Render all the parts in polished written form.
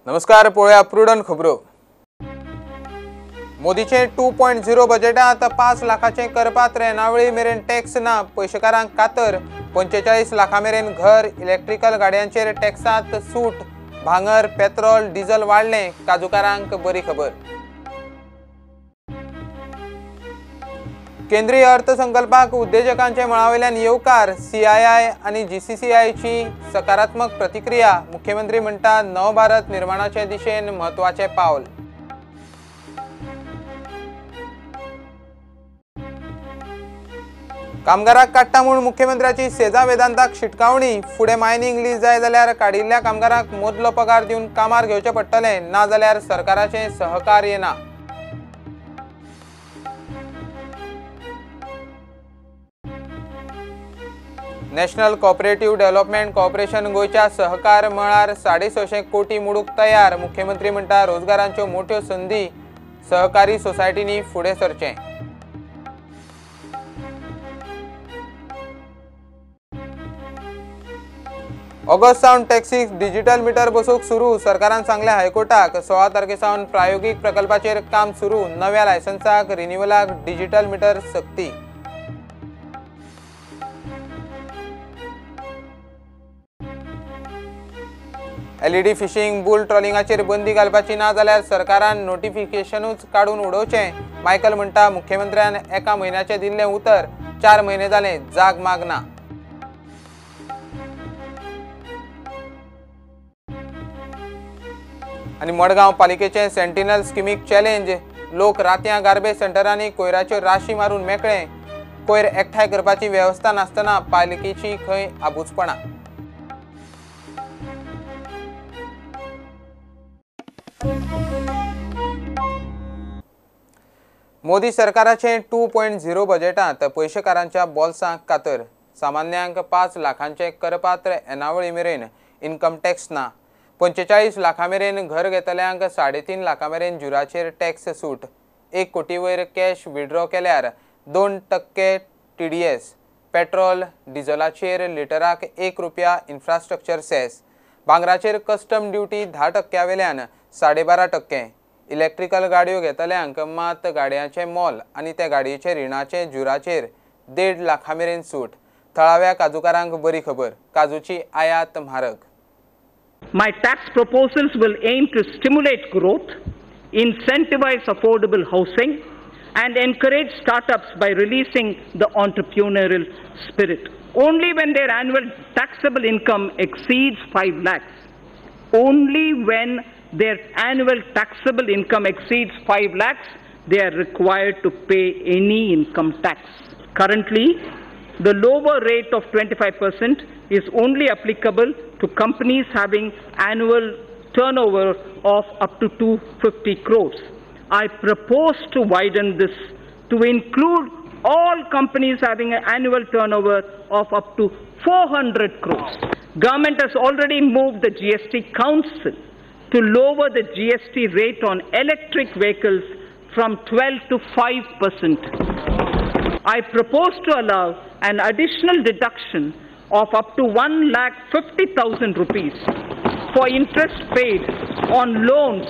नमस्कार, पळया प्रुडंट खबरो। मोदीचे 2.0 बजेटात 5 लाखाचे करपात्र येणावळी मेरेन टॅक्स ना, पैशेकारांक कातर 45 लाखां मेरेन घर, इलेक्ट्रिकल गाडयांचेर टॅक्सात सूट, भांगर, पेट्रोल, डिझेल वाडले, काजूकारांक बरी खबर। केंद्रीय अर्थसंकल्पाक उद्देजकांचे मळावेल्यान येवकार, सीआयआय आणि जीसीसीआयची सकारात्मक प्रतिक्रिया। मुख्यमंत्री म्हणटा नव भारत निर्माणाचे दिशेन महत्वाचे पावल। कामगाराक काडटा म्हूण मुख्यमंत्र्याची सेजा वेदांताक शिटकावणी। फुडें मायनिंग लीज जाय जाल्यार काडिल्ल्या कामगारांक मोदलो पगार दिवन कामार घेवचे पडटले, ना जाल्यार सरकाराचे सहकार्य ना। नॅशनल कोऑपरेटिव्ह डेव्हलपमेंट कॉर्पोरेशन गोयच्या सहकार मळार 650 कोटी मोडूक तयार। मुख्यमंत्री म्हणटा रोजगारांच्यो मोठ्यो संधी, सहकारी सोसायटींनी फुडें सरचें। ऑगस्ट सावन टॅक्सीक डिजिटल मीटर बसोवक सुरू। सरकारान सांगले हायकोर्टाक 16 तारखेसावन प्रायोगिक प्रकल्पाचेर काम सुरू। नव्या लायसन्साक रिन्युअलाक डिजिटल मीटर सक्ती। एलईडी फिशिंग, बुल ट्रॉलिंगाचेर बंदी घालपाची ना जाल्यार सरकारान नोटिफिकेशनूच काडून उडोवचें। मायकल म्हणटा मुख्यमंत्र्यान एका म्हयन्याचें दिल्लें उतर, 4 म्हयने जाले जाग मागना। आनी मडगांव पालिकेचे सेंटिनल स्किमीक चॅलेंज। लोक रात्यां गार्बेज सेंटरांनी कोयराच्यो राशी मारून मेकळे। कोयर एकठांय करपाची वेवस्था नासतना पालिकेची खंय आबुजपणां। मोदी सरकाराचे 2.0 बजेटात पैशेकारांच्या बोल्सांक कातर। सामान्यांक 5 लाखांचे करपात्र येणावळी मेरेन इन्कम टॅक्स ना। 45 लाखां मेरेन घर घेतल्यांक 3.5 लाखां मेरेन जुराचेर टॅक्स सूट। 1 कोटी वयर कॅश विड्रॉ केल्यार 2% TDS। पेट्रोल, डिझेलाचेर लिटराक 1 रुपया इन्फ्रास्ट्रक्चर सेस। भांगराचेर कस्टम ड्युटी 10% वेल्यान 12.5%। इलेक्ट्रिकल गाडयो घेतल्यांक मात गाडयांचे मोल आनी त्या गाडयेचे रिणाचे जुराचेर 1.5 लाखां मेरेन सूट। थळाव्या काजूकारांक बरी खबर, काजूची आयात म्हारग। My tax proposals will aim to stimulate growth, incentivize affordable housing, and encourage startups by releasing the entrepreneurial spirit. Only when their annual taxable income exceeds 5 lakhs, only when their annual taxable income exceeds 5 lakhs, they are required to pay any income tax. Currently, the lower rate of 25% is only applicable to companies having annual turnover of up to 250 crores. I propose to widen this to include all companies having an annual turnover of up to 400 crores. Government has already moved the GST Council to lower the GST rate on electric vehicles from 12 to 5%. I propose to allow an additional deduction of up to 1,50,000 rupees for interest paid on loans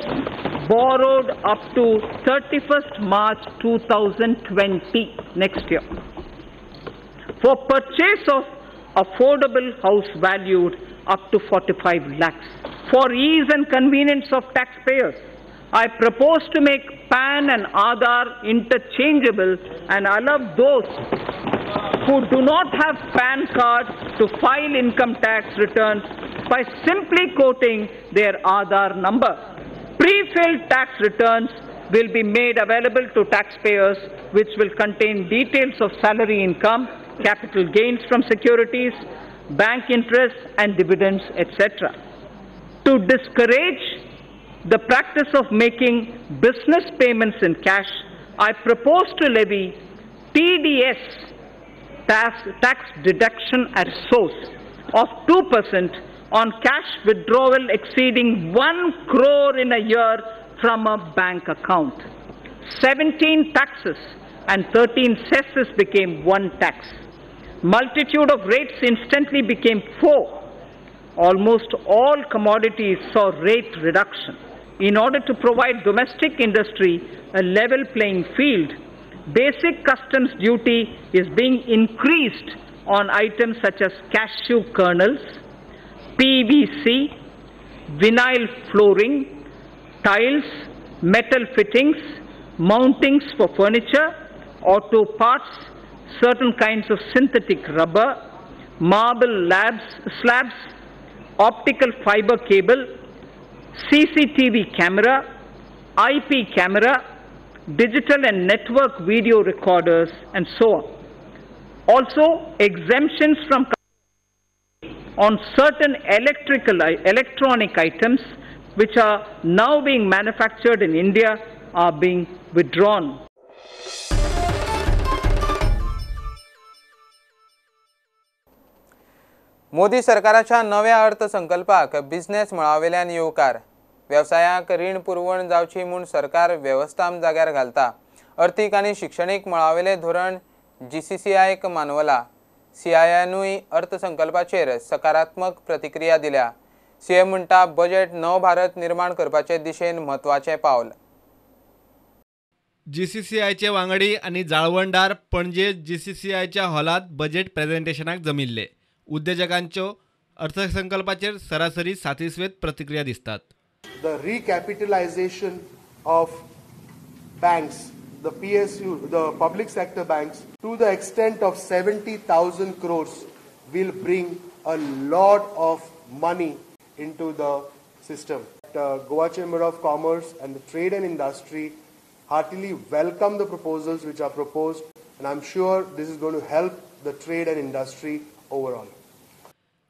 borrowed up to 31st March 2020, next year, for purchase of affordable house valued up to 45 lakhs. For ease and convenience of taxpayers, I propose to make PAN and Aadhaar interchangeable and allow those who do not have PAN card to file income tax returns by simply quoting their Aadhaar number. Pre-filled tax returns will be made available to taxpayers, which will contain details of salary income, capital gains from securities, bank interest and dividends, etc. To discourage the practice of making business payments in cash, I propose to levy TDS, tax deduction at source, of 2% on cash withdrawal exceeding 1 crore in a year from a bank account. 17 taxes and 13 cesses became one tax. Multitude of rates instantly became 4. almost all commodities saw rate reduction. In order to provide domestic industry a level playing field, basic customs duty is being increased on items such as cashew kernels, PVC, vinyl flooring, tiles, metal fittings, mountings for furniture, auto parts, certain kinds of synthetic rubber, marble slabs, optical fiber cable, CCTV camera, IP camera, digital and network video recorders, and so on. Also, exemptions from on certain electronic items which are now being manufactured in India are being withdrawn. Modi सरकाराच्या नव्या अर्थसंकल्पाक business मळावेल्यान येवकार व्यवसायाक रीण पुरवण जावची म्हूण सरकार वेवस्थाम जाग्यार घालता। अर्थीक आनी शिक्षणीक मळावेले धोरण GCCIक मानवला। CIIनूय अर्थसंकल्पाचेर सकारात्मक प्रतिक्रिया दिल्या। CM म्हणटा बजेट नव भारत निर्माण करपाचे दिशेन म्हत्वाचें पावल। GCCIचे वांगडी आनी जाळवणदार पणजे GCCIच्या हॉलात बजेट प्रेझेंटेशनाक जमिल्ले। उद्योजकांच्यो अर्थसंकल्पाचेर सरासरी 37वेत प्रतिक्रिया दिसतात। The recapitalization of banks, the PSU, the public sector banks, to the extent of 70,000 crores will bring a lot of money into the system. The Goa Chamber of Commerce and the Trade and Industry heartily welcome the proposals which are proposed, and I'm sure this is going to help the trade and industry overall.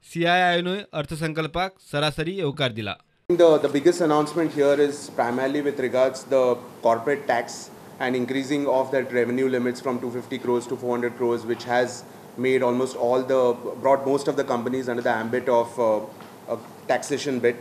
CIIनूय अर्थसंकल्पाक सरासरी येवकार दिला। The biggest announcement here is primarily with regards the corporate tax and increasing of that revenue limits from 250 crores to 400 crores, which has made brought most of the companies under the ambit of a taxation bit.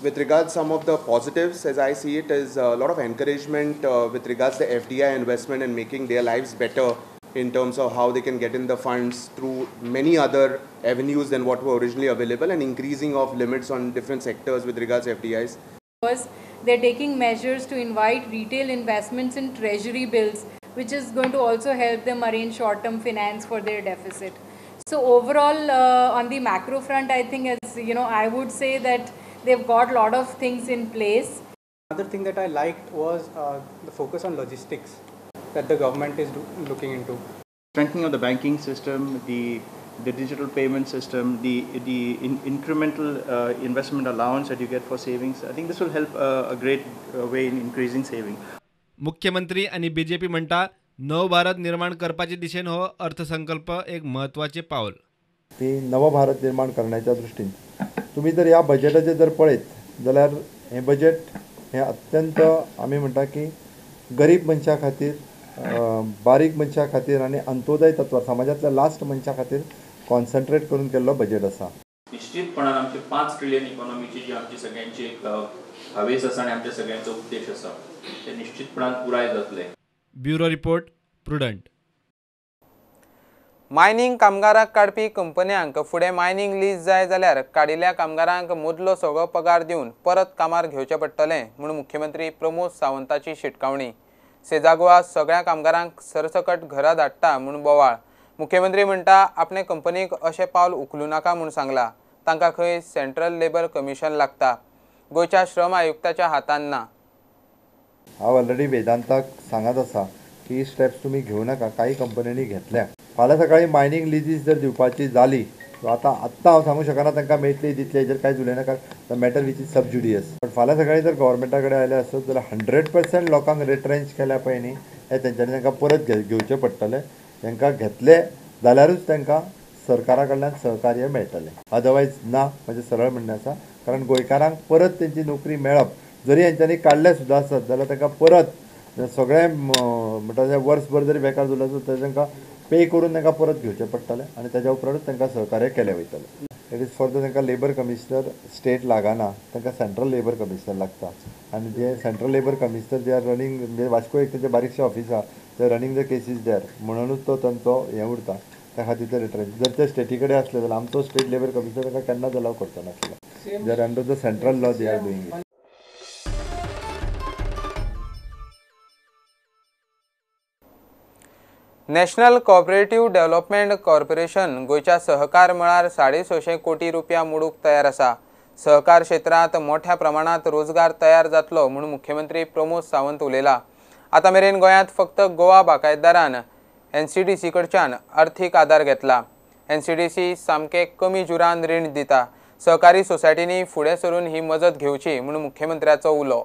With regards some of the positives, as I see it, is a lot of encouragement with regards to FDI investment and making their lives better in terms of how they can get in the funds through many other avenues than what were originally available, and increasing of limits on different sectors with regards to FDIs. They're taking measures to invite retail investments in treasury bills, which is going to also help them arrange short-term finance for their deficit. So overall, on the macro front, I think, as you know, I would say that they've got a lot of things in place. Another thing that I liked was the focus on logistics that the government is looking into. Strengthening of the banking system, the digital payment system, the incremental investment allowance that you get for savings. I think this will help a great way in increasing saving. मुख्यमंत्री आणि BJP म्हणटा नव भारत निर्माण करपाचे दिशेन हो अर्थसंकल्प एक महत्वाचे पाऊल। ती नव भारत निर्माण करण्याच्या दृष्टीन तुम्ही जर या बजेटाचे जर पळयत जाल्यार हे बजेट हे अत्यंत आमी म्हणटा की गरीब मनशा खातीर, बारीक मनशा खातीर आणि अंत्योदय तत्व समाजातल्या लास्ट मनशा खातीर कॉन्सन्ट्रेट करून केल्लो बजेट आसा। निश्चितपणान आमचे 5 ट्रिलियन इकॉनॉमीची जी आमची सगळ्यांची एक हवेस आसा आणि आमच्या सगळ्यांचो उद्देश आसा ते निश्चितपणान पुराय जातले। Bureau report prudent. मायनिंग कामगारांक काडपी कंपन्यांक फुडें मायनिंग लीज जाय जाल्यार काडिल्ल्या कामगारांक मदलो सगळो पगार दिवन परत कामार घेवचें पडटलें म्हूण मुख्यमंत्री प्रमोद सावंताची शिटकावणी। सेजागोवा सगळ्या कामगारांक सरसकट घरा धाडटा म्हूण बोवाळ। मुख्यमंत्री म्हणटा आपणे कंपनीक अशें पावल उखलू नाका म्हूण सांगला। तांकां खंय सेंट्रल लेबर कमिशन लागता, गोंयच्या श्रम आयुक्ताच्या हातान ना। हांव ऑलरेडी वेदांताक सांगत आसा की ही स्टेप्स तुम्ही घेवं नाका, काही कंपन्यांनी घेतल्या। फाल्यां सकाळी मायनिंग लिजीस जर दिवपाची जाली आतां हांव सांगू शकना तांकां मेळटली दितले हेजेर कांयच उलयनाका, नाका द मॅटर वीच इज सब जुडियस। पण फाल्यां सकाळी जर गव्हर्मेंटा कडेन आयले आसत जाल्यार 100% लोकांक रिट्रेंच केल्या पळय न्ही हे तेंच्यांनी तांकां परत घेवचें पडटलें। तांकां घेतले जाल्यारूच तांकां सरकारा कडल्यान सहकार्य मेळटलें, अदरवायज ना म्हणजे सरळ म्हणणें आसा। कारण गोंयकारांक परत तेंची नोकरी मेळप जरी हेंच्यांनी काडले सुद्दां आसत जाल्यार तांकां परत सगळें म्हणटा वर्सभर जरी बेकार उरलो आसत तर तांकां पे करून तांकां परत घेवचें पडटलें आनी ताच्या उपरांतूच तांकां सहकार्य केलें वयतलें। इट इज फॉर तांकां लेबर कमिशनर स्टेट लागना, तांकां सेंट्रल लेबर कमिशनर लागता आनी जे सेंट्रल लेबर कमिशनर जे आर रनिंग म्हणजे वास्को एक तेंचें बारीकशें ऑफिस आसा ते रनिंग द केसीस देर म्हणूनच तो तांचो हें उरता। त्या खातीर ते रिट्रेन जर ते स्टेटी कडेन आसले जाल्यार आमचो स्टेट लेवल कमिशनर ताका केन्नाच अलाव करचो नासलो. जर under the central law they are doing it. National cooperative development corporation गोयच्या सहकार मळार 650 कोटी रुपया मोडूंक तयार आसा. सहकार क्षेत्रांत मोठ्या प्रमाणात रोजगार तयार जातलो म्हणून मुख्यमंत्री प्रमोद सावंत उलयला. आतां मेरेन गोंयांत फक्त गोवा बागायतदारान NCDC कडच्यान अर्थीक आदार घेतला. NCDC सामके कमी जुरान रीण दिता. सहकारी सोसायटींनी फुडें सरून ही मजत घेवची म्हणून मुख्यमंत्र्याचो उलो.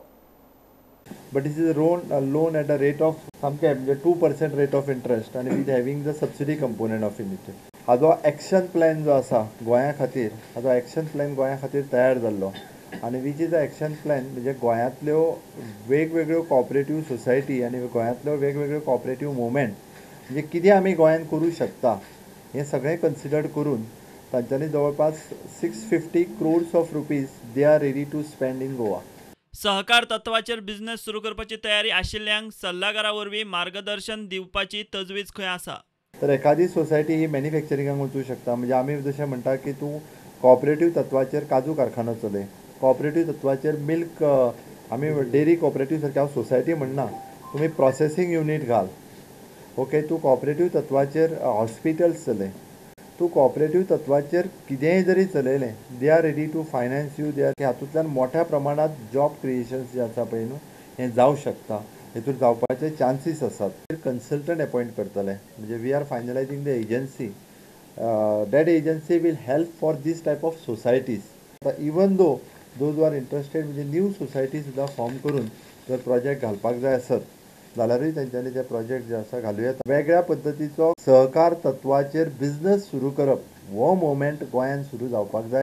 But this is a loan at a rate of सामके 2% rate of interest and with having the subsidy component of it. Hajo action plan जो आसा गोंया खातीर हाजो एक्शन प्लॅन गोंया खातीर तयार जाल्लो आनी which is a action plan म्हणजे गोंयांतल्यो वेगवेगळ्यो कॉपरेटिव्ह सोसायटी आनी गोंयांतल्यो वेगवेगळ्यो कॉपरेटिव्ह मुवमेंट म्हणजे कितें आमी गोंयांत करूं शकता हें सगळें कन्सिडर करून तांच्यांनी जवळपास 650 crores of rupees they are ready to spend in Goa. सहकार तत्वाचेर बिझनेस सुरू करपाची तयारी आशिल्ल्यांक सल्लागारा वरवीं मार्गदर्शन दिवपाची तजवीज खंय आसा. तर एखादी सोसायटी ही मॅन्युफॅक्चरिंगाक वचूं शकता म्हणजे आमी जशें म्हणटा की तूं कॉपरेटिव्ह तत्वाचेर काजू कारखानो चलय, कॉपरेटिव्ह तत्वाचेर मिल्क आमी डेरी कॉपरेटिव्ह सारकी हांव सोसायटी म्हणना तुमी प्रोसेसिंग युनीट घाल. ओके तूं कॉपरेटिव्ह तत्वाचेर हॉस्पिटल्स चलय, तूं कॉपरेटिव्ह तत्वाचेर कितेंय जरी चलयलें they are ready to finance you. They are हातूंतल्यान मोठ्या प्रमाणात जॉब क्रिएशन्स जे आसा पळय न्हू हें जावं शकता. हेतून जावपाचे चान्सीस आसात. कन्सल्टंट अपॉइंट करतले म्हणजे we are finalising the agency. That agency will help for these type of societies. Even those are interested म्हणजे न्यू सोसायटी सुद्दां फॉर्म करून जर प्रोजेक्ट घालपाक जाय आसत जाल्यारूय तेंच्यांनी ते प्रोजेक्ट जे आसा घालूं येता. वेगळ्या पद्दतीचो सहकार तत्वाचेर बिझनेस सुरू करप हो मुवमेंट गोंयांत सुरू जावपाक जाय.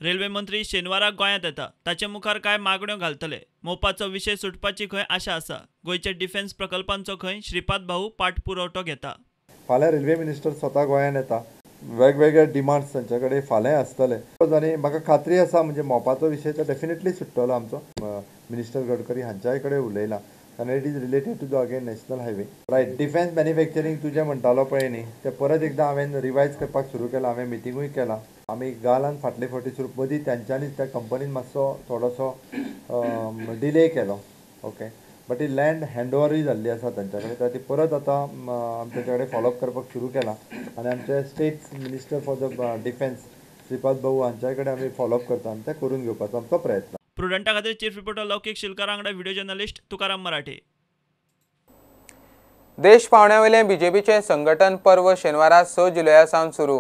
रेल्वे मंत्री शेनवाराक गोंयांत येता. ताचे मुखार कांय मागण्यो घालतले. मोपाचो विशय सुटपाची खंय आशा आसा. गोंयच्या डिफेन्स प्रकल्पांचो खंय श्रीपाद भाऊ पाठपुरवठो घेता. फाल्यां रेल्वे मिनिस्टर स्वता गोंयांत येता. वेगवेगळे डिमांड्स तांचे कडेन फाल्यां आसतले आनी म्हाका खात्री आसा म्हणजे मोपाचो विशय तो डेफिनेटली सुट्टलो. आमचो मिनिस्टर गडकरी हांच्या कडेन उलयला कारण it is related to the again national highway. Right defence manufacturing तुजें म्हणटालो पळय न्ही तें परत एकदां हांवें रिवायज करपाक सुरू केलां. हांवें मिटिंगूय केलां. आमी गालान फाटले फावटी सुरू मदीं तेंच्यांनी त्या कंपनीन मातसो थोडोसो डिले केलो. ओके बट ही लँड हँडओवरूय जाल्ली आसा तेंच्या कडेन. ती परत आतां आमचे कडेन फॉलोअप करपाक सुरू केलां आनी आमचे state minister for the defence Shripad भाऊ हांच्या कडेन आमी फॉलोअप करता आनी तें करून घेवपाचो आमचो प्रयत्न. प्रुडंटा खातीर चीफ रिपोर्टर लौकीक शिलकारा वांगडा व्हिडिओ जर्नलिस्ट तुकाराम मराठे. देश पावण्यावेलें बीजेपीचें संघटन पर्व शेनवारा 6 जुलया सावन सुरू.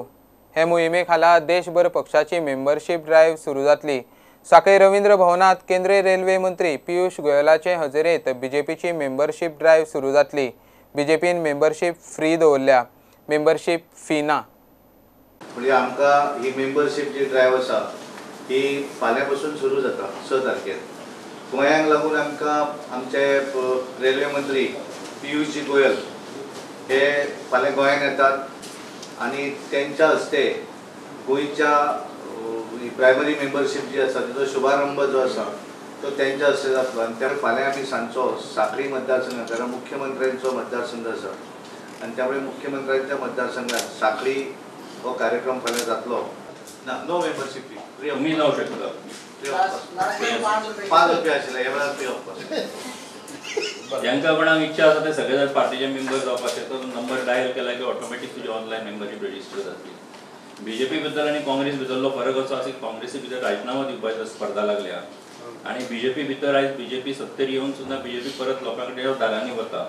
हे मोहिमे खाला देशभर पक्षाची मेंबरशीप ड्रायव्ह सुरू जातली. साखळी रवींद्र भवनात केंद्रीय रेल्वे मंत्री पियुष गोयलाचे हजेरेंत बीजेपीची मेंबरशीप ड्रायव्ह सुरू जातली. बीजेपीन मेंबरशीप फ्री दवरल्या. मेंबरशीप फी ना. म्हणजे आमकां ही मेंबरशीप जी ड्रायव्ह आसा ही फाल्यां पासून सुरू जाता 6 तारखेर. गोंयांक लागून आमकां आमचे रेल्वे मंत्री पियुष गोयल हे फाल्यां गोंयांत येतात आनी तेंच्या हस्ते गोंयच्या प्रायमरी मेंबरशीप जी आसा तिचो शुभारंभ जो आसा तो तेंच्या हस्ते जातलो. आनी त्या फाल्यां आमी सांजचो साखळी मतदारसंघात कारण मुख्यमंत्र्यांचो मतदारसंघ आसा आनी त्यामुळे मुख्यमंत्र्यांच्या मतदारसंघात साखळी हो कार्यक्रम फाल्यां जातलो. ना no membership fee free of तुम्ही जाऊ शकता. 5 रुपया आशिल्ले हे वेळार फ्री ऑफ कॉस्ट. ज्यांका कोणाक इच्छा आसा ते सगळे जर पार्टीचे मेंबर जावपाक शकता. नंबर डायल केला की ऑटोमॅटिक तुजी ऑनलायन मेंबरशीप रजिस्टर जातली. बीजेपी बद्दल आणि काँग्रेस भितरलो फरक असो आसा की काँग्रेसी भितर राजीनामा दिवपाची स्पर्धा लागल्या आणि बीजेपी भितर आयज बीजेपी सत्तेर येवन सुद्धा बीजेपी परत लोकां कडेन धारांनी वता.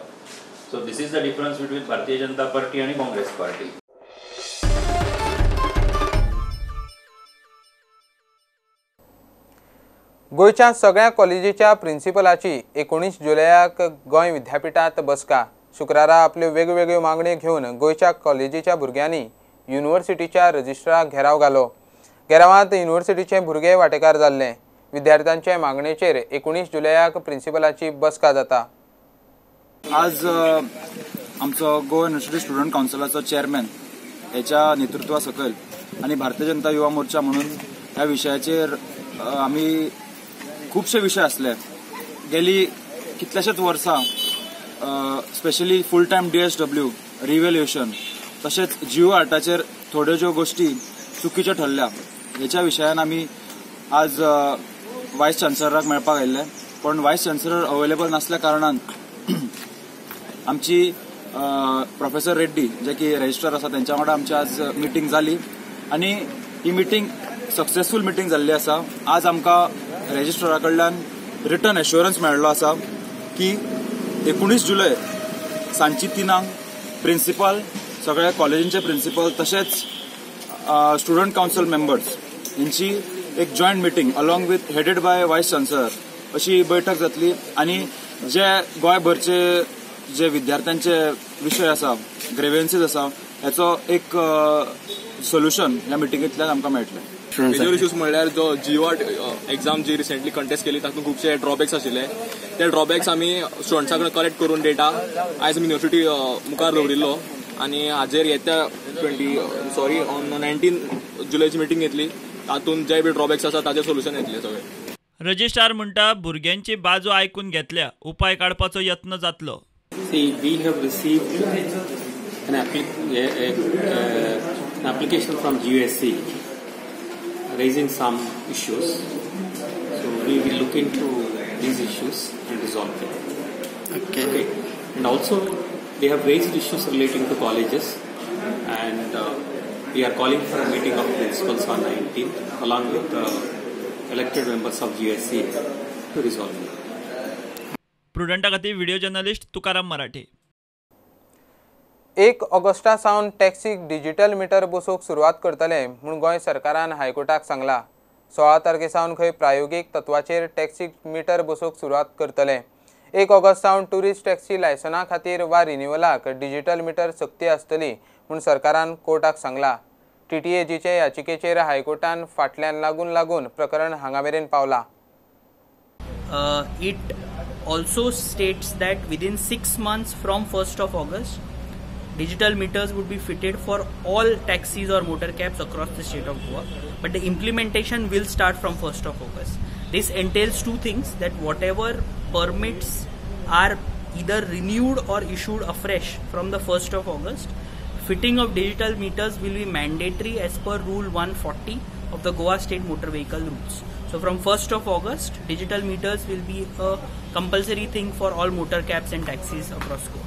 So this is the difference between Bharatiya Janata party आणि काँग्रेस पार्टी. गोयच्या सगळ्या कॉलेजीच्या प्रिन्सिपलाची 19 जुलयाक गोंय विद्यापीठात बसका. शुक्रारा आपल्यो वेगवेगळ्यो मागण्यो घेवन गोयच्या कॉलेजीच्या भुरग्यांनी युनिव्हर्सिटीच्या रजिस्ट्राराक घेराव घालो. घेरावांत युनिव्हर्सिटीचे भुरगे वांटेकार जाल्ले. विद्यार्थ्यांचे मागणेचेर 19 जुलयाक प्रिन्सिपलाची बसका जाता. आज आमचो गोवा युनिव्हर्सिटी स्टुडंट कावन्सिलाचो चेअरमॅन हेच्या नेतृत्वा सकयल आणि भारतीय जनता युवा मोर्चा म्हणून ह्या विशयाचेर आमी खुबशे विशय आसले. गेली कितलेशेच वर्सां specially full time DSW revaluation तशेंच जिओ आर्टाचेर थोड्यो ज्यो गोष्टी चुकीच्यो ठरल्या हेच्या विशयान आमी आज वायस चान्सलराक मेळपाक आयिल्ले, पण वायस चान्सलर अवेलेबल नासल्या कारणान आमची प्रोफेसर रेड्डी जे की रजिस्ट्रार आसा त्यांच्या वांगडा आमची आज मिटींग जाली आनी ही मिटींग सक्सेसफूल मिटींग जाल्ली आसा. आज आमकां रजिस्ट्रारा कडल्यान रिटन एश्युरन्स मेळ्ळो आसा की 19 जुलय सांजची 3 प्रिन्सिपल, सगळ्या कॉलेजींचे प्रिन्सिपल तशेंच स्टुडंट कावन्सिल मेंबर्स यांची एक joint meeting along with headed by वायस चान्सलर अशी बैठक जातली आनी जे गोंयभरचे जे विद्यार्थ्यांचे विषय आसा, ग्रेव्हन्सीज आसा ह्याचो एक सोल्युशन ह्या मिटींगेंतल्यान आमकां मेळटलें. मेजर इश्यूज म्हणल्यार जो जिओ एग्जाम जी रिसेंटली कंटेस्ट केली तातूंत खुबशे ड्रॉबॅक्स आशिल्ले. ते ड्रॉबॅक्स आमी स्टुडंट्सां कडेन कलेक्ट करून डेटा आयज आमी युनिव्हर्सिटी मुखार दवरिल्लो आनी हाजेर येत्या 19 जुलयची मिटींग घेतली. तातूंत जे बी ड्रॉबॅक्स आसा ताजेर सोल्युशन येतले सगळे. रजिस्ट्रार म्हणटा भुरग्यांची बाजू आयकून घेतल्या, उपाय काडपाचो यत्न जातलो. See, we have received an application from GUSC raising some issues. So we will look into these issues and resolve them. Okay. And also, they have raised issues relating to colleges, and we are calling for a meeting of principals on 19th, along with the elected members of GUSC to resolve it. प्रुडंटा खातीर video journalist Tukaram मराठे. 1 Agusta सावन टॅक्सीक digital metre बसोवंक सुरवात करतले म्हूण गोंय सरकारान हायकोर्टाक सांगला. 16 तारखे सावन खंय प्रायोगीक तत्वाचेर टॅक्सीक metre बसोवंक सुरवात करतले. 1 ऑगस्ट सावन टुरिस्ट टॅक्सी लायसना खातीर वा रिन्युवलाक डिजिटल मिटर सक्ती आसतली म्हूण सरकारान कोर्टाक सांगला. TTAGचे याचिकेचेर हायकोर्टान फाटल्यान लागून प्रकरण हांगा मेरेन पावला. It also states that within 6 months from 1st of August, digital meters would be fitted for all taxis or motor cabs across the state of Goa. But the implementation will start from 1st of August. This entails two things, that whatever permits are either renewed or issued afresh from the 1st of August, fitting of digital meters will be mandatory as per Rule 140 of the Goa State Motor Vehicle Rules. So from 1st of August, digital meters will be a compulsory thing for all motor cabs and taxis across Goa.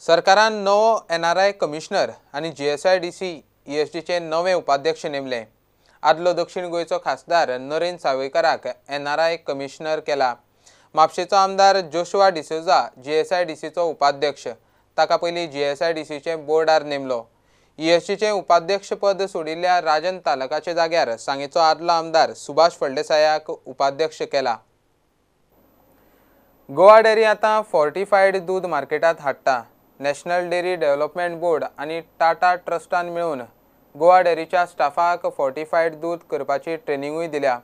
सरकारान नवो NRI commissioner आनी GSIDC ESDचे नवे उपाध्यक्ष नेमले. आदलो दक्षिण गोंयचो खासदार नरेन सावयकाराक NRI कमिशनर केला. म्हापशेचो आमदार जोशुआ डिसोजा GSIDCचो उपाध्यक्ष, ताका पयलीं GSIDCचे बोर्डार नेमलो. ESDचे उपाध्यक्ष पद सोडिल्ल्या राजन तालकाचे जाग्यार सांगेचो आदलो आमदार सुभाष फळदेसायाक उपाध्यक्ष केला. गोवा डेरी आतां फोर्टिफायड दूद मार्केटात हाडटा. नॅशनल डेरी डेव्हलपमेंट बोर्ड आनी टाटा ट्रस्टान मेळून गोवा डेरीच्या स्टाफाक फोर्टिफायड दूद करपाची ट्रेनिंगूय दिल्या.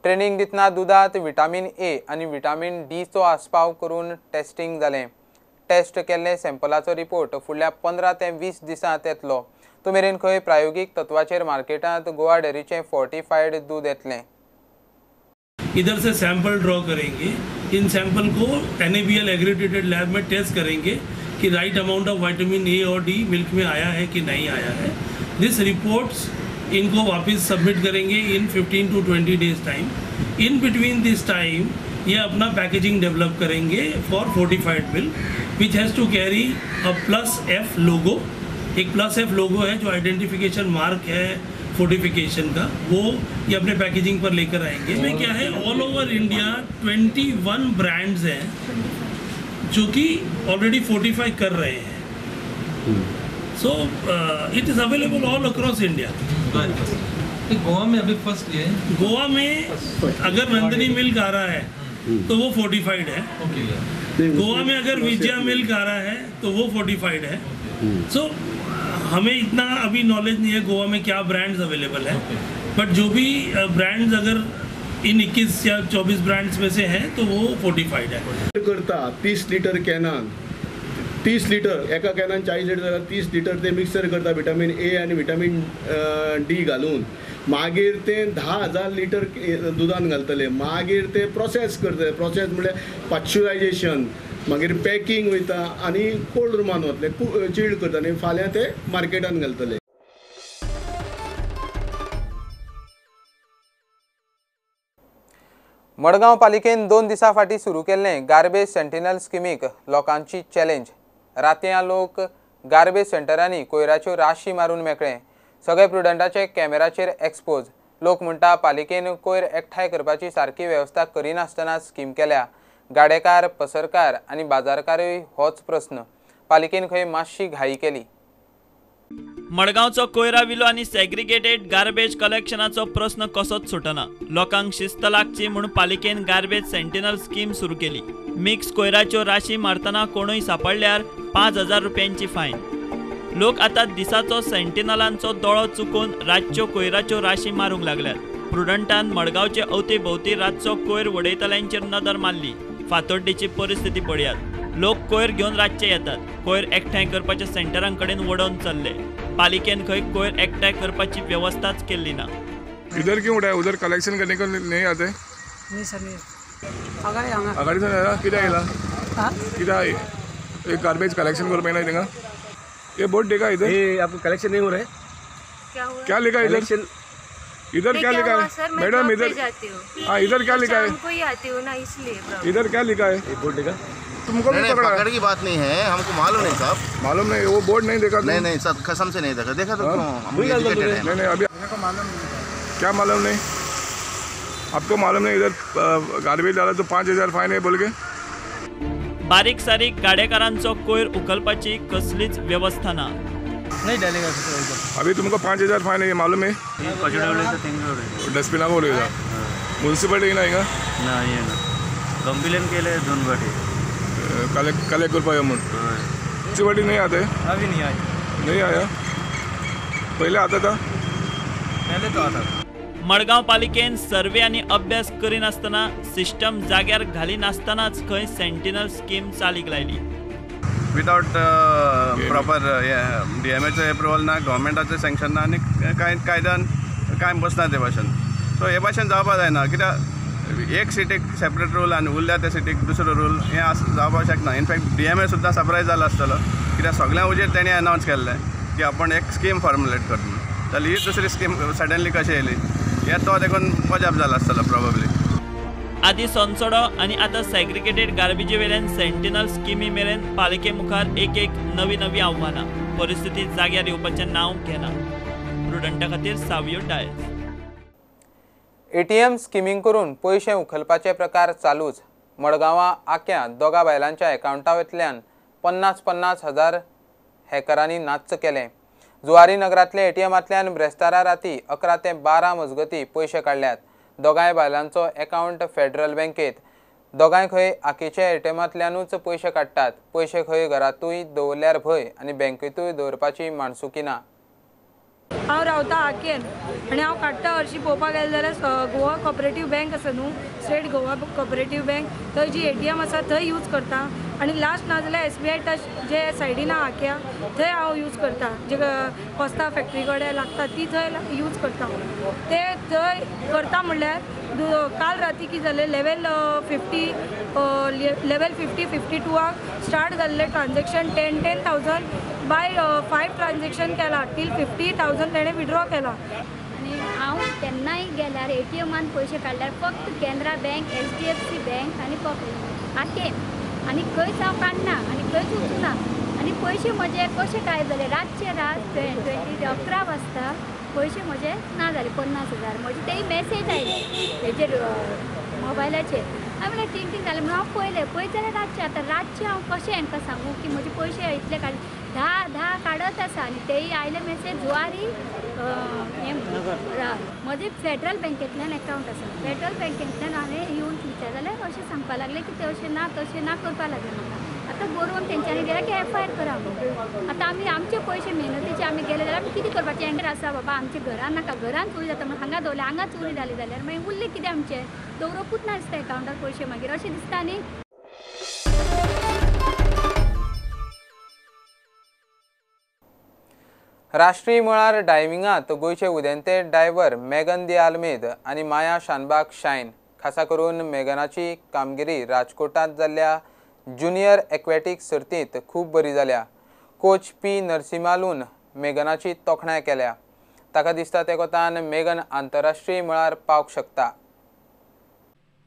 ट्रेनिंग दितना दुधांत विटामीन A आनी विटामीन D चो आस्पाव करून टेस्टिंग जालें. टेस्ट केल्ले सॅम्पलाचो रिपोर्ट फुडल्या 15 ते 20 दिसांत येतलो. तो मेरेन खंय प्रायोगीक तत्वाचेर मार्केटांत गोवा डेरीचें फोर्टिफायड दूद येतलें. इधर से सैंपल ड्रॉ करेंगे, इन सैंपल को NABL एग्रीडेटेड लैब में टेस्ट करेंगे कि right amount of vitamin A और D मिल्क में आया है कि नहीं आया है. दिस रिपोर्ट्स इनको वापस सबमिट करेंगे in 15 to 20 days time. In between this time ये अपना पैकेजिंग डेवलप करेंगे for fortified milk which has to carry a +F logo. एक +F लोगो है जो आइडेंटिफिकेशन मार्क है फोर्टिफिकेशन का, वो ये अपने पैकेजिंग पर लेकर आएंगे. में क्या है, ऑल ओवर इंडिया 21 ब्रांड्स हैं जो कि ऑलरेडी फोर्टिफाई कर रहे हैं. So it is available all across India. Goa में अभी फर्स्ट ये गोवा में अगर नंदिनी मिल्क आ रहा है तो वो फोर्टिफाइड है. गोवा में अगर विजया मिल्क आ रहा है तो वो फोर्टिफाइड है. सो हमें इतना अभी नॉलेज नहीं है गोवा में क्या ब्रांड्स अवेलेबल है, बट जो भी ब्रांड्स अगर इन 21 या 24 ब्रांड्स में से हैं तो वो फोर्टिफाइड है. करता 30 लिटर कॅनान 30 लिटर एका कॅनान 40 लिटर जाल्यार 30 लिटर ते मिक्सर करता व्हिटॅमिन ए आनी व्हिटॅमिन डी घालून, मागीर ते 10,000 लिटर दुधान घालतले, मागीर ते प्रोसेस करतले. प्रोसेस म्हळ्यार पाश्चरायजेशन, मागीर पॅकिंग वयता आनी कोल्ड रुमान वतले, चिल्ड करता आनी फाल्यां ते मार्केटान घालतले. मडगांव पालिकेन 2 दिसां फाटीं सुरू केल्ले गार्बेज सेंटिनल स्किमीक लोकांची चॅलेंज. रातयां लोक गार्बेज सेंटरांनी कोयराच्यो राशी मारून मेकळे. सगळे प्रुडंटाचे कॅमेराचेर एक्सपोज. लोक म्हणटा पालिकेन कोयर एकठांय करपाची सारकी वेवस्था करिनासतना स्कीम केल्या. गाडेकार, पसरकार आनी बाजारकारूय होच प्रस्न. पालिकेन खंय मातशी घाई केली. मडगांवचो कोयरा विलो आनी सॅग्रिगेटेड गार्बेज कलेक्शनाचो प्रस्न कसोच सुटना. लोकांक शिस्त लागची म्हूण पालिकेन गार्बेज सेंटिनल स्कीम सुरू केली. मिक्स कोयराच्यो राशी मारतना कोणूय सांपडल्यार 5,000 रुपयांची फायन. लोक आतां दिसाचो सेंटिनलांचो दोळो चुकोवन रातच्यो कोयराच्यो राशी मारूंक लागल्यात. प्रुडंटान मडगांवचे अवती रातचो कोयर उडयतल्यांचेर नदर मारली. फातोड्डेची परिस्थिती पळयात. लोक कोयर घेवन रातचे येतात. कोयर एकठांय करपाच्या सेंटरां कडेन वडोवन चल्ले. पालिकेन खंय कोयर एकठांय करपाची वेवस्थाच केल्ली ना. इधर क्यों उठाया? उधर कलेक्शन करने को नहीं आते? नहीं सर, नहीं आगाड़ी से आया किधर आइला? किधर एक गार्बेज कलेक्शन कर मैंने देगा. ये बोर्ड देखा इधर? ये आपको कलेक्शन नहीं हो रहा है? क्या लिखा है इधर? इधर क्या लिखा है मैडम? इधर हाँ, इधर क्या लिखा है? हमको ही आती हो ना, इसलिए इधर क्या लिखा है? ये बोर्ड देखा? तुमको भी पकड़ा? पकड़ की बात नहीं है, हमको मालूम नहीं साहब. मालूम नहीं, वो बोर्ड नहीं देखा? नहीं सर, कसम से नहीं देखा. देखा तो क्यों? हम एजुकेटेड हैं. नहीं अभी क्या मालूम नहीं? आपको मालूम नहीं इधर गार्बेज डाला तो 5,000 फाइन है बोल के? बारीक सारीक गाडेकारांचो कोयर उखलपाची कसलीच व्यवस्था ना. नहीं डालेगा अभी तुमको 5,000 फाइन है, ये मालूम है? डस्टबिन को बोलेगा म्युन्सिपालिटी नाही का? नाही ना, कंप्लेंट केले 2 वाटी. कलेक्ट रुपये म्हणून म्युन्सिपालिटी नहीं आते? अभी नहीं आया. नहीं आया? पहले आता था? पहले तो आता. मडगांव पालिकेन सर्वे आनी अभ्यास करिनासतना सिस्टम जाग्यार घालिनासतनाच खंय सेंटिनल स्कीम चालीक लायली. विदाउट प्रॉपर DMAचें एप्रुवल ना, गव्हर्मेंटाचें सँक्शन ना आनी कायद्यान कांय बसना ते भाशेन. सो हे भाशेन जावपा जायना. कित्याक एक सिटीक सेपरेट रूल आनी उरल्या त्या सिटीक दुसरो रूल हें जावपाक शकना. इनफॅक्ट DMA सुद्दां सरप्रायज जालो आसतलो, कित्याक सगळ्या उजेर तेणी अनावन्स केल्लें की आपण एक स्कीम फॉर्म्युलेट करता. जाल्यार ही दुसरी स्कीम सडनली कशी येयली हे तो देखून पजाप जाला आसतलो प्रॉबेबली. आदी सोनसोडो आनी आतां सॅग्रिगेटेड गार्बेजी वेल्यान सेंटिनल स्किमी मेरेन पालिके मुखार एक नवी आव्हानां. परिस्थिती जाग्यार येवपाचें नांव घेना. प्रुडंटा खातीर सावयो डायस. ATM स्किमींग करून पयशे उखलपाचे प्रकार चालूच. मडगांवां आख्या दोगा बायलांच्या एकावंटा वयतल्यान 50,000 हॅकरांनी नाच्च केले. जुवारी नगरांतले ATMांतल्यान ब्रेस्तारा राती 11 ते 12 मजगती पयशे काडल्यात. दोगांय बायलांचो अकावंट फेडरल बँकेत. दोगांय खंय आखीच्या ATMांतल्यानूच पयशे काडटात. पयशे खंय घरातूय दवरल्यार भंय आनी बँकेतूय दवरपाची माणसुकी ना. हांव रावता आकेन आनी हांव काडटा हरशीं पळोवपाक गेलें जाल्यार गोवा कॉपरेटीव बँक आसा न्हू, स्टेट गोवा कॉपरेटीव बँक, थंय जी ATM आसा थंय यूज करता. आनी लास्ट ना जाल्यार SBI टच जे सायडीन आहा आख्या थंय हांव यूज करता. जे कोस्ता फॅक्टरी कडेन लागता ती थंय यूज करता. ते थंय करता म्हणल्यार काल राती कितें जालें, लेवल 50-52 स्टार्ट जाल्लें ट्रान्जॅक्शन 10,000 बाय 5 ट्रान्जॅक्शन केला टील 50,000 तेणें विड्रॉ केला. आनी हांव केन्नाय गेल्यार ATMान पयशे काडल्यार फक्त कॅनरा बँक, HDFC बँक आनी ATM आनी खंयच हांव काडना आनी खंयच वचूना. आनी पयशे म्हजे कशे काय जाले, रातचे रात 11 वाजता पयशे म्हजे ना जाले 50,000. म्हजी तेही मेसेज आयली हेजेर मोबायलाचेर. हांवें म्हणलें ठीक जालें म्हणून हांव पळयत जाल्यार रातचे हांव कशें हांकां सांगू की म्हजे पयशे इतले काडले. 10 काडत आसा आनी तेही आयले मेसेज जुवारी म्हजे फेडरल बँकेंतल्यान अकावंट आसा. फेडरल बँकेंतल्यान हांवें येवन विचार जाल्यार अशें सांगपा लागलें की ते अशें ना तशें ना करपा लागलें म्हाका. आतां बरोवन तेंच्यांनी गेल्यार की FIR करा म्हणून. आतां आमी आमचे पयशे मेहनतीचे आमी गेले जाल्यार आमी कितें करपाचें? एंडर आसा बाबा आमचे घरान नाका, घरान चोरी जाता म्हणून हांगा दवरले, हांगा चोरी जाली जाल्यार मागीर उरले कितें आमचे? दवरपूच ना दिसता एकावंटार पयशे मागीर, अशें दिसता न्ही. राष्ट्रीय मळार डायव्हिंगात गोंयचे उदेंते डायव्हर मेगन दी आल्मेद आनी माया शानबाग शायन खासा करून मेगनाची कामगिरी राजकोटात जाल्ल्या ज्युनियर एक्वेटिक सर्तींत खूब बरी जाल्या. कोच पी नरसिम्हालून मेगनाची तोखणाय केल्या. ताका दिसता ते कोतान मेगन आंतरराष्ट्रीय मळार पावंक शकता.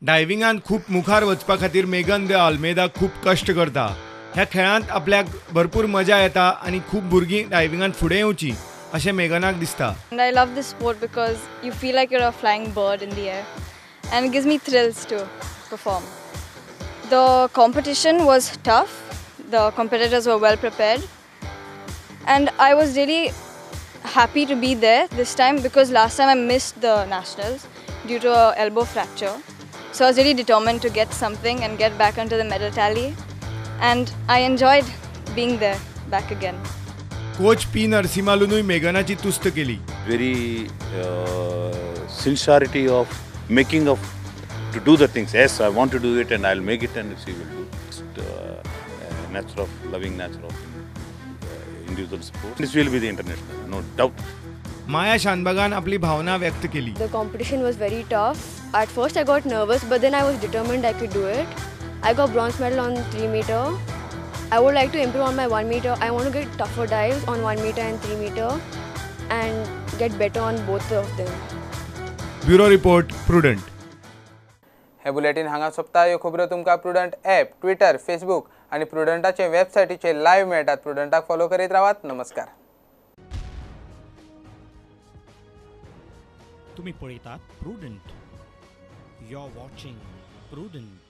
डायव्हिंगांत खूब मुखार वचपा खातीर मेगन द आल्मेदा खूब कश्ट करता. ह्या खेळांत आपल्याक भरपूर मजा येता आनी खूब भुरगीं डायव्हिंगांत फुडें येवची अशें मेगनाक दिसता. And I love this sport because you feel like you're a flying bird in the air and it gives me thrills to perform. The competition was tough. The competitors were well prepared and I was really happy to be there this time because last time I missed the nationals due to an elbow fracture. So I was really determined to get something and get back onto the medal tally and I enjoyed being there back again. Coach P नरसिम्हालूनय मेगनाची तुस्त केली. Very sincerity of making of to do the things. Yes, I want to do it and I'll make it and she will do. It's nature of loving nature of individual sport. This will be the international, no doubt. माया शानबागान आपली भावना व्यक्त केली. The competition was very tough. At first I got nervous, but then I was determined I could do it. I got bronze medal on 3 meter. I would like to improve on my 1 meter. I want to get tougher dives on 1 meter and 3 meter and get better on both of them. Bureau report prudent. हे bulletin हांगा सोंपता. ह्यो खबरो तुमकां prudent app, Twitter, Facebook आनी प्रुडंटाचे वेबसायटीचेर live मेळटात. प्रुडंटाक follow करीत रावात. नमस्कार. तुम्ही पळयतात Prudent. You are watching prudent.